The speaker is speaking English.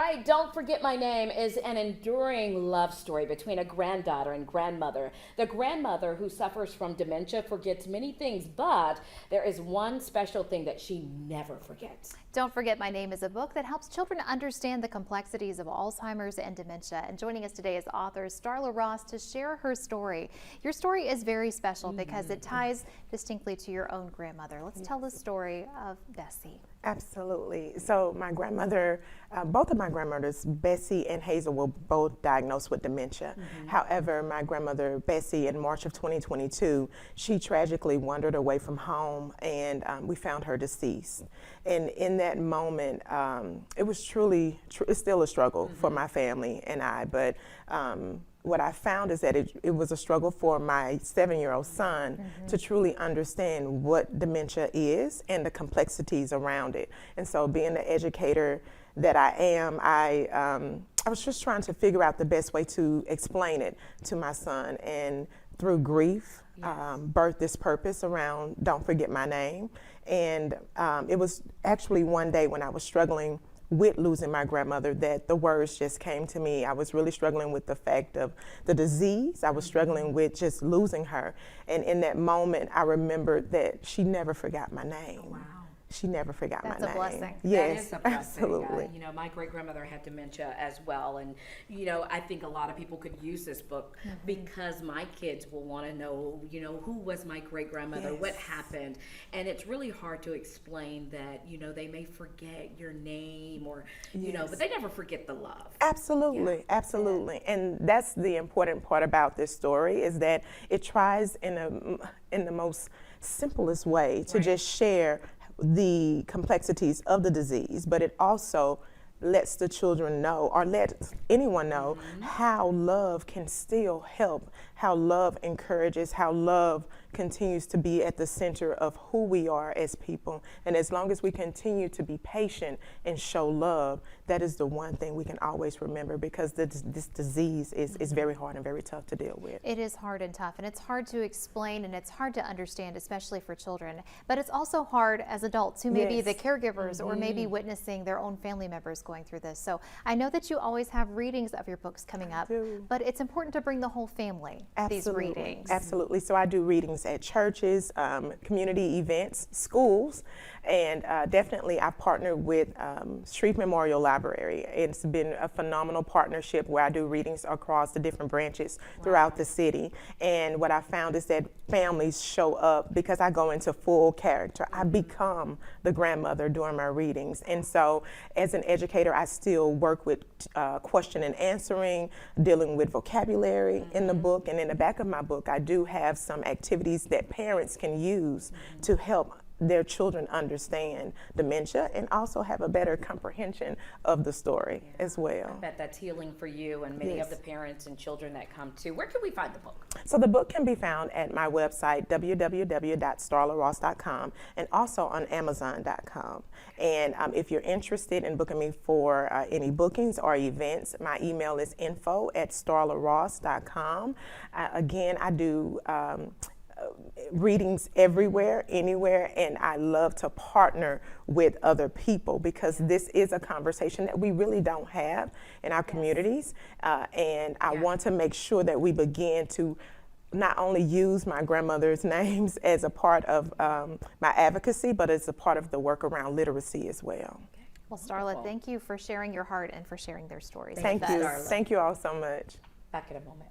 right, Don't Forget My Name is an enduring love story between a granddaughter and grandmother. The grandmother, who suffers from dementia, forgets many things, but there is one special thing that she never forgets. Don't Forget My Name is a book that helps children understand the complexities of Alzheimer's and dementia. And joining us today is author Starla Ross to share her story. Your story is very special because it ties distinctly to your own grandmother. Let's tell the story of Bessie. Absolutely. So my grandmother, both of my grandmothers, Bessie and Hazel, were both diagnosed with dementia. However, my grandmother, Bessie, in March of 2022, she tragically wandered away from home, and we found her deceased. And in that moment, it was truly, it's still a struggle for my family and I, but what I found is that it was a struggle for my 7-year-old son to truly understand what dementia is and the complexities around it. And so, being the educator that I am, I was just trying to figure out the best way to explain it to my son. And through grief, birthed this purpose around Don't Forget My Name. And it was actually one day when I was struggling with losing my grandmother that the words just came to me. I was really struggling with the fact of the disease. I was struggling with just losing her. And in that moment, I remembered that she never forgot my name. Wow. She never forgot my name. That's a blessing. Yes, that is a blessing. absolutely. You know, my great-grandmother had dementia as well, and you know, I think a lot of people could use this book because my kids will want to know, you know, who was my great-grandmother, what happened, and it's really hard to explain that, you know, they may forget your name or, you know, but they never forget the love. Absolutely, absolutely. And that's the important part about this story, is that it tries in the most simplest way to just share the complexities of the disease, but it also lets the children know, or let anyone know, how love can still help, how love encourages, how love continues to be at the center of who we are as people. And as long as we continue to be patient and show love, that is the one thing we can always remember, because this disease is very hard and very tough to deal with. It is hard and tough, and it's hard to explain, and it's hard to understand, especially for children. But it's also hard as adults who may be the caregivers or maybe witnessing their own family members going through this. So I know that you always have readings of your books coming up, but it's important to bring the whole family these readings. Absolutely. So I do readings at churches, community events, schools, and definitely I partner with Street Memorial Library. It's been a phenomenal partnership where I do readings across the different branches throughout the city. And what I found is that families show up because I go into full character. I become the grandmother during my readings. And so as an educator, I still work with question and answering, dealing with vocabulary in the book. And in the back of my book, I do have some activities that parents can use to help their children understand dementia and also have a better comprehension of the story as well. I bet that's healing for you and many of the parents and children that come to. Where can we find the book? So the book can be found at my website, www.starlaross.com, and also on Amazon.com. And if you're interested in booking me for any bookings or events, my email is info@starlaross.com. Again, I do readings everywhere, anywhere, and I love to partner with other people because this is a conversation that we really don't have in our communities, and I want to make sure that we begin to not only use my grandmother's names as a part of my advocacy, but as a part of the work around literacy as well. Well, Starla, thank you for sharing your heart and for sharing their stories. Thank you. Thank you all so much. Back in a moment.